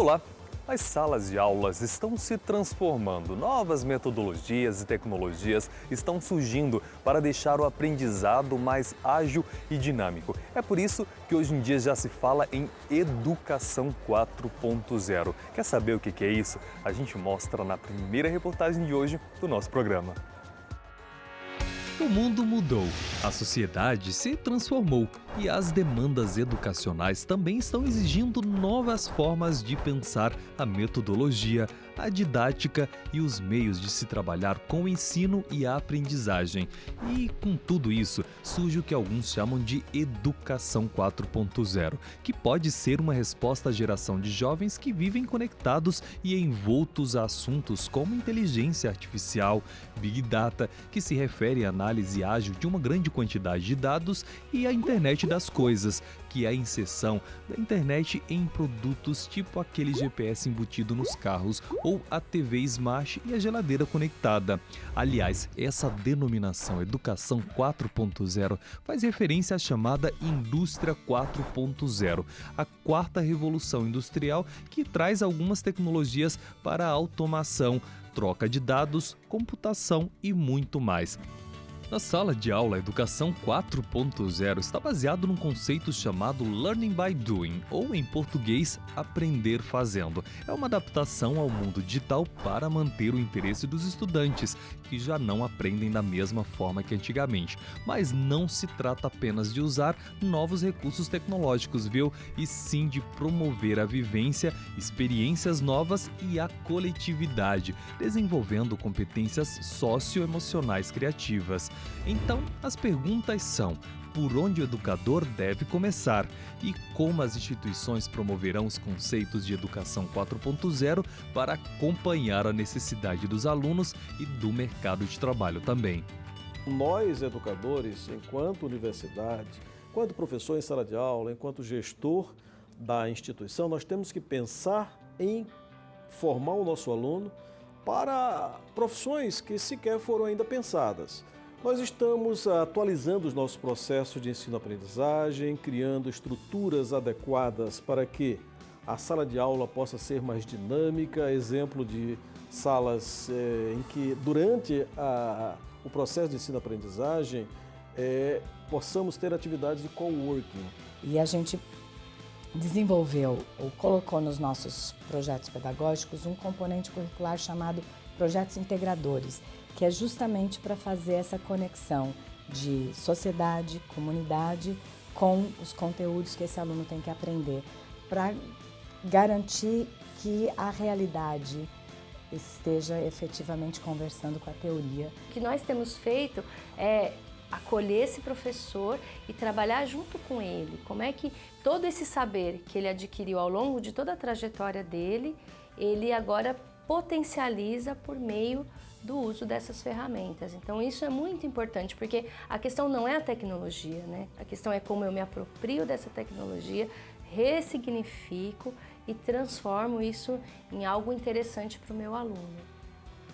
Olá! As salas de aulas estão se transformando, novas metodologias e tecnologias estão surgindo para deixar o aprendizado mais ágil e dinâmico. É por isso que hoje em dia já se fala em Educação 4.0. Quer saber o que é isso? A gente mostra na primeira reportagem de hoje do nosso programa. O mundo mudou, a sociedade se transformou e as demandas educacionais também estão exigindo novas formas de pensar a metodologia, a didática e os meios de se trabalhar com o ensino e a aprendizagem. E com tudo isso, surge o que alguns chamam de Educação 4.0, que pode ser uma resposta à geração de jovens que vivem conectados e envoltos a assuntos como inteligência artificial, Big Data, que se refere à análise ágil de uma grande quantidade de dados, e a internet das coisas, que é a inserção da internet em produtos tipo aquele GPS embutido nos carros ou a TV Smart e a geladeira conectada. Aliás, essa denominação Educação 4.0 faz referência à chamada Indústria 4.0, a quarta revolução industrial que traz algumas tecnologias para a automação, troca de dados, computação e muito mais. Na sala de aula, a Educação 4.0 está baseado num conceito chamado Learning by Doing, ou em português, aprender fazendo. É uma adaptação ao mundo digital para manter o interesse dos estudantes, que já não aprendem da mesma forma que antigamente. Mas não se trata apenas de usar novos recursos tecnológicos, viu? E sim de promover a vivência, experiências novas e a coletividade, desenvolvendo competências socioemocionais criativas. Então, as perguntas são: por onde o educador deve começar? E como as instituições promoverão os conceitos de Educação 4.0 para acompanhar a necessidade dos alunos e do mercado de trabalho também? Nós, educadores, enquanto universidade, enquanto professor em sala de aula, enquanto gestor da instituição, nós temos que pensar em formar o nosso aluno para profissões que sequer foram ainda pensadas. Nós estamos atualizando os nossos processos de ensino-aprendizagem, criando estruturas adequadas para que a sala de aula possa ser mais dinâmica, exemplo de salas em que durante o processo de ensino-aprendizagem possamos ter atividades de coworking. E a gente desenvolveu ou colocou nos nossos projetos pedagógicos um componente curricular chamado Projetos Integradores, que é justamente para fazer essa conexão de sociedade, comunidade, com os conteúdos que esse aluno tem que aprender, para garantir que a realidade esteja efetivamente conversando com a teoria. O que nós temos feito é acolher esse professor e trabalhar junto com ele. Como é que todo esse saber que ele adquiriu ao longo de toda a trajetória dele, ele agora potencializa por meio do uso dessas ferramentas. Então isso é muito importante, porque a questão não é a tecnologia, né? A questão é como eu me aproprio dessa tecnologia, ressignifico e transformo isso em algo interessante para o meu aluno.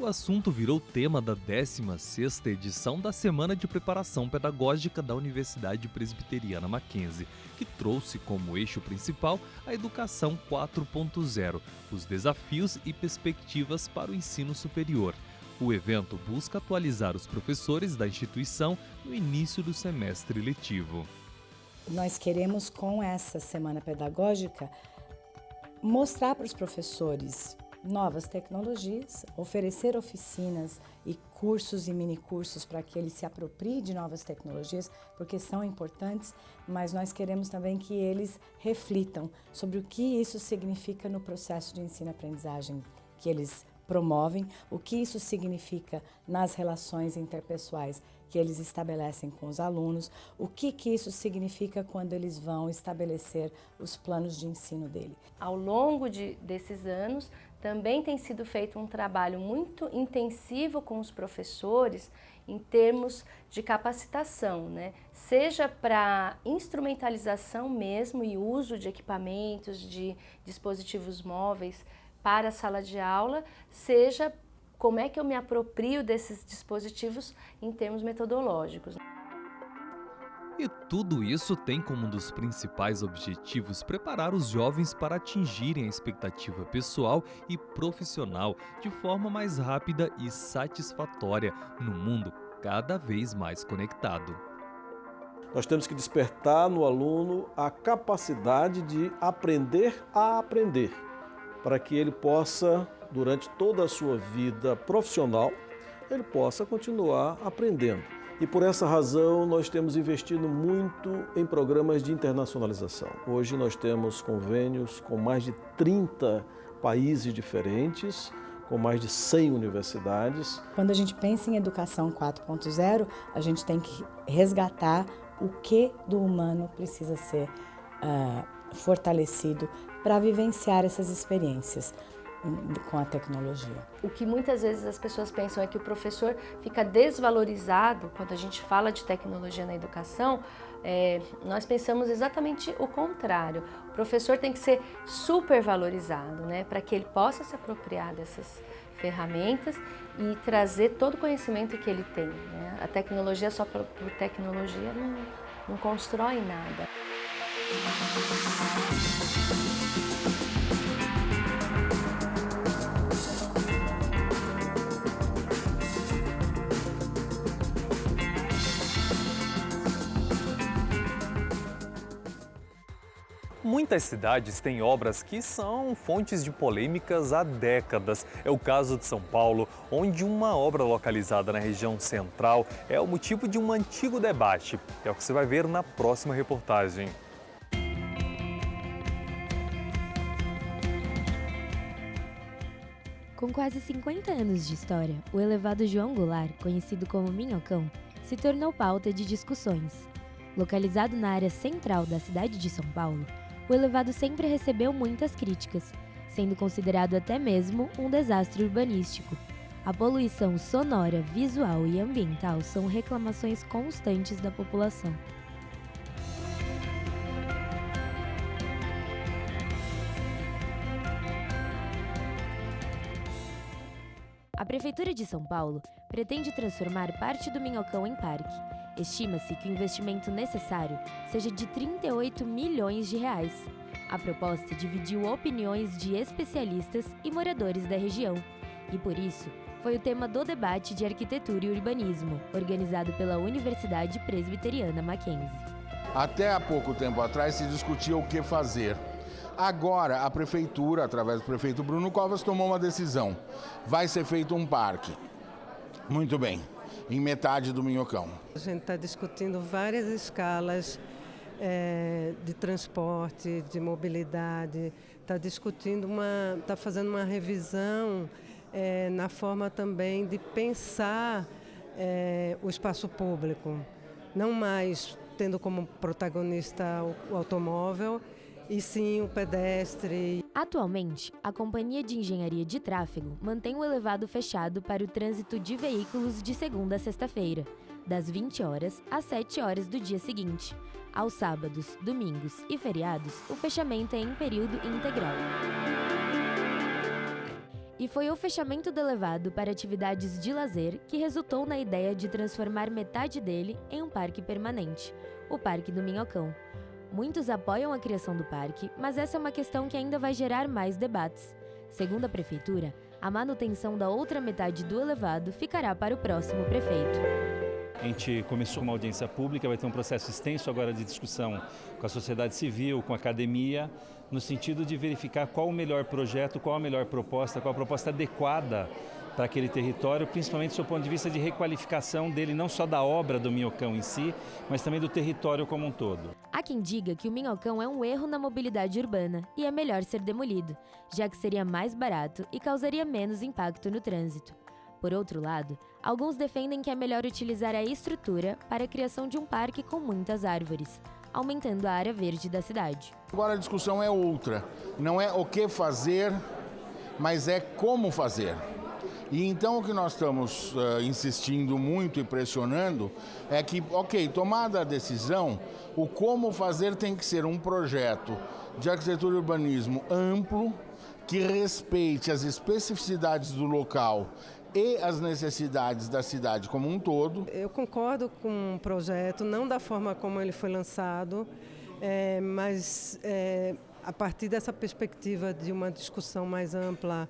O assunto virou tema da 16ª edição da Semana de Preparação Pedagógica da Universidade Presbiteriana Mackenzie, que trouxe como eixo principal a Educação 4.0, os desafios e perspectivas para o ensino superior. O evento busca atualizar os professores da instituição no início do semestre letivo. Nós queremos, com essa semana pedagógica, mostrar para os professores novas tecnologias, oferecer oficinas e cursos e minicursos para que eles se apropriem de novas tecnologias, porque são importantes, mas nós queremos também que eles reflitam sobre o que isso significa no processo de ensino-aprendizagem que eles promovem, o que isso significa nas relações interpessoais que eles estabelecem com os alunos, o que isso significa quando eles vão estabelecer os planos de ensino dele. Ao longo desses anos, também tem sido feito um trabalho muito intensivo com os professores em termos de capacitação, né? Seja para instrumentalização mesmo e uso de equipamentos, de dispositivos móveis para a sala de aula, seja como é que eu me aproprio desses dispositivos em termos metodológicos. E tudo isso tem como um dos principais objetivos preparar os jovens para atingirem a expectativa pessoal e profissional de forma mais rápida e satisfatória no mundo cada vez mais conectado. Nós temos que despertar no aluno a capacidade de aprender a aprender, para que ele possa, durante toda a sua vida profissional, ele possa continuar aprendendo. E por essa razão nós temos investido muito em programas de internacionalização. Hoje nós temos convênios com mais de 30 países diferentes, com mais de 100 universidades. Quando a gente pensa em educação 4.0, a gente tem que resgatar o que do humano precisa ser fortalecido para vivenciar essas experiências com a tecnologia. O que muitas vezes as pessoas pensam é que o professor fica desvalorizado quando a gente fala de tecnologia na educação. Nós pensamos exatamente o contrário. O professor tem que ser super valorizado, né, para que ele possa se apropriar dessas ferramentas e trazer todo o conhecimento que ele tem, né? A tecnologia só por tecnologia não constrói nada. Muitas cidades têm obras que são fontes de polêmicas há décadas. É o caso de São Paulo, onde uma obra localizada na região central é o motivo de um antigo debate. É o que você vai ver na próxima reportagem. Com quase 50 anos de história, o elevado João Goulart, conhecido como Minhocão, se tornou pauta de discussões. Localizado na área central da cidade de São Paulo, o elevado sempre recebeu muitas críticas, sendo considerado até mesmo um desastre urbanístico. A poluição sonora, visual e ambiental são reclamações constantes da população. A Prefeitura de São Paulo pretende transformar parte do Minhocão em parque. Estima-se que o investimento necessário seja de 38 milhões de reais. A proposta dividiu opiniões de especialistas e moradores da região. E por isso, foi o tema do debate de arquitetura e urbanismo, organizado pela Universidade Presbiteriana Mackenzie. Até há pouco tempo atrás se discutia o que fazer. Agora, a Prefeitura, através do prefeito Bruno Covas, tomou uma decisão. Vai ser feito um parque. Muito bem. Em metade do Minhocão. A gente está discutindo várias escalas de transporte, de mobilidade, está fazendo uma revisão na forma também de pensar o espaço público, não mais tendo como protagonista o automóvel, e sim o pedestre. Atualmente, a Companhia de Engenharia de Tráfego mantém o elevado fechado para o trânsito de veículos de segunda a sexta-feira, das 20 horas às 7 horas do dia seguinte. Aos sábados, domingos e feriados, o fechamento é em período integral. E foi o fechamento do elevado para atividades de lazer que resultou na ideia de transformar metade dele em um parque permanente, o Parque do Minhocão. Muitos apoiam a criação do parque, mas essa é uma questão que ainda vai gerar mais debates. Segundo a Prefeitura, a manutenção da outra metade do elevado ficará para o próximo prefeito. A gente começou uma audiência pública, vai ter um processo extenso agora de discussão com a sociedade civil, com a academia, no sentido de verificar qual o melhor projeto, qual a melhor proposta, qual a proposta adequada para aquele território, principalmente do ponto de vista de requalificação dele, não só da obra do Minhocão em si, mas também do território como um todo. Há quem diga que o Minhocão é um erro na mobilidade urbana e é melhor ser demolido, já que seria mais barato e causaria menos impacto no trânsito. Por outro lado, alguns defendem que é melhor utilizar a estrutura para a criação de um parque com muitas árvores, aumentando a área verde da cidade. Agora a discussão é outra, não é o que fazer, mas é como fazer. E então o que nós estamos insistindo muito e pressionando é que, tomada a decisão, o como fazer tem que ser um projeto de arquitetura e urbanismo amplo, que respeite as especificidades do local e as necessidades da cidade como um todo. Eu concordo com o projeto, não da forma como ele foi lançado, mas a partir dessa perspectiva de uma discussão mais ampla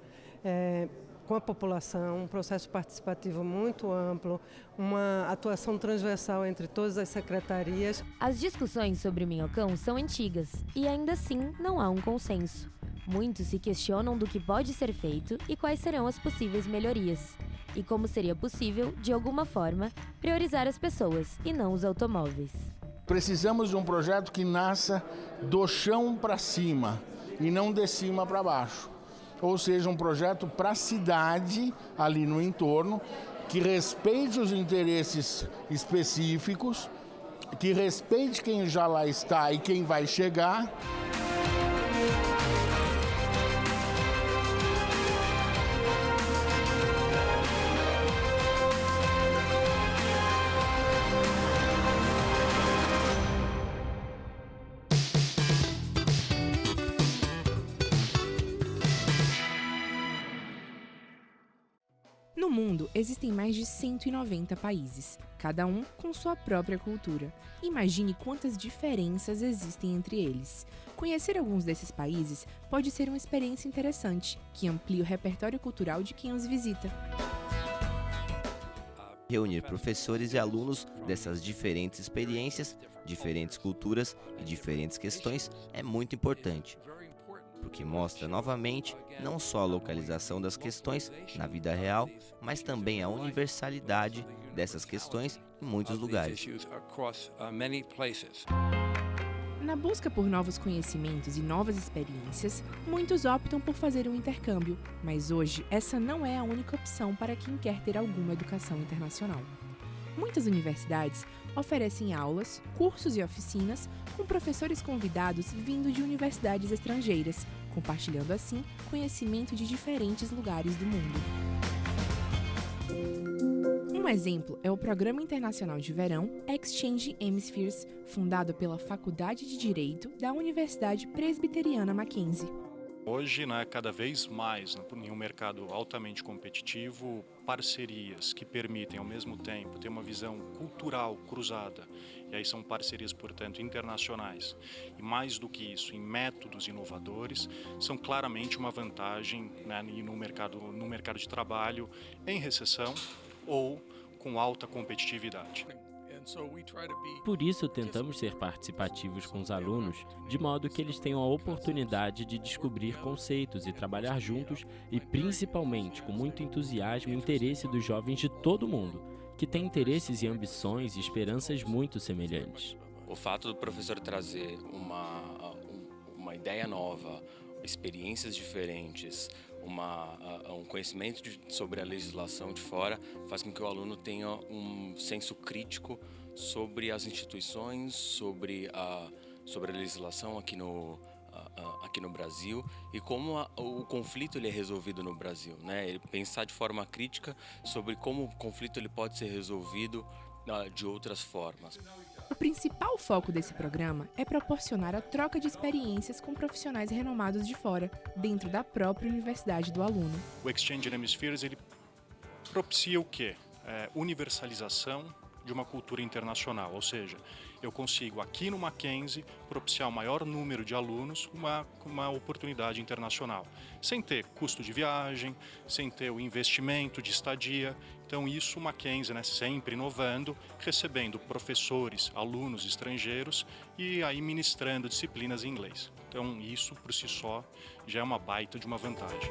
com a população, um processo participativo muito amplo, uma atuação transversal entre todas as secretarias. As discussões sobre o Minhocão são antigas e ainda assim não há um consenso. Muitos se questionam do que pode ser feito e quais serão as possíveis melhorias. E como seria possível, de alguma forma, priorizar as pessoas e não os automóveis. Precisamos de um projeto que nasça do chão para cima e não de cima para baixo. Ou seja, um projeto para a cidade, ali no entorno, que respeite os interesses específicos, que respeite quem já lá está e quem vai chegar. No mundo, existem mais de 190 países, cada um com sua própria cultura. Imagine quantas diferenças existem entre eles. Conhecer alguns desses países pode ser uma experiência interessante, que amplia o repertório cultural de quem os visita. Reunir professores e alunos dessas diferentes experiências, diferentes culturas e diferentes questões é muito importante, porque mostra novamente não só a localização das questões na vida real, mas também a universalidade dessas questões em muitos lugares. Na busca por novos conhecimentos e novas experiências, muitos optam por fazer um intercâmbio, mas hoje essa não é a única opção para quem quer ter alguma educação internacional. Muitas universidades oferecem aulas, cursos e oficinas com professores convidados vindo de universidades estrangeiras, compartilhando assim conhecimento de diferentes lugares do mundo. Um exemplo é o Programa Internacional de Verão Exchange Hemispheres, fundado pela Faculdade de Direito da Universidade Presbiteriana Mackenzie. Hoje, cada vez mais, em um mercado altamente competitivo, parcerias que permitem, ao mesmo tempo, ter uma visão cultural cruzada, e aí são parcerias, portanto, internacionais, e mais do que isso, em métodos inovadores, são claramente uma vantagem no mercado de trabalho em recessão ou com alta competitividade. Por isso, tentamos ser participativos com os alunos, de modo que eles tenham a oportunidade de descobrir conceitos e trabalhar juntos e, principalmente, com muito entusiasmo e interesse dos jovens de todo o mundo, que têm interesses e ambições e esperanças muito semelhantes. O fato do professor trazer uma ideia nova, experiências diferentes, um conhecimento sobre a legislação de fora, faz com que o aluno tenha um senso crítico sobre as instituições, sobre a legislação aqui no Brasil e como o conflito ele é resolvido no Brasil, Ele pensar de forma crítica sobre como o conflito ele pode ser resolvido de outras formas. O principal foco desse programa é proporcionar a troca de experiências com profissionais renomados de fora, dentro da própria universidade do aluno. O Exchange Hemispheres ele propicia o quê? Universalização de uma cultura internacional, ou seja, eu consigo aqui no Mackenzie propiciar o maior número de alunos com uma oportunidade internacional, sem ter custo de viagem, sem ter o investimento de estadia. Então isso o Mackenzie, sempre inovando, recebendo professores, alunos estrangeiros e aí ministrando disciplinas em inglês. Então isso por si só já é uma baita de uma vantagem.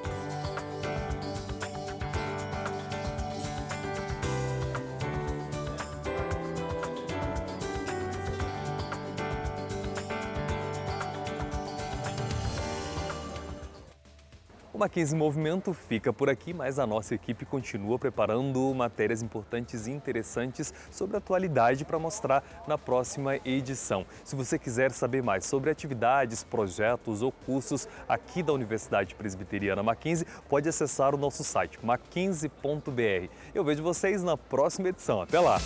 O Mackenzie em Movimento fica por aqui, mas a nossa equipe continua preparando matérias importantes e interessantes sobre a atualidade para mostrar na próxima edição. Se você quiser saber mais sobre atividades, projetos ou cursos aqui da Universidade Presbiteriana Mackenzie, pode acessar o nosso site mackenzie.br. Eu vejo vocês na próxima edição. Até lá!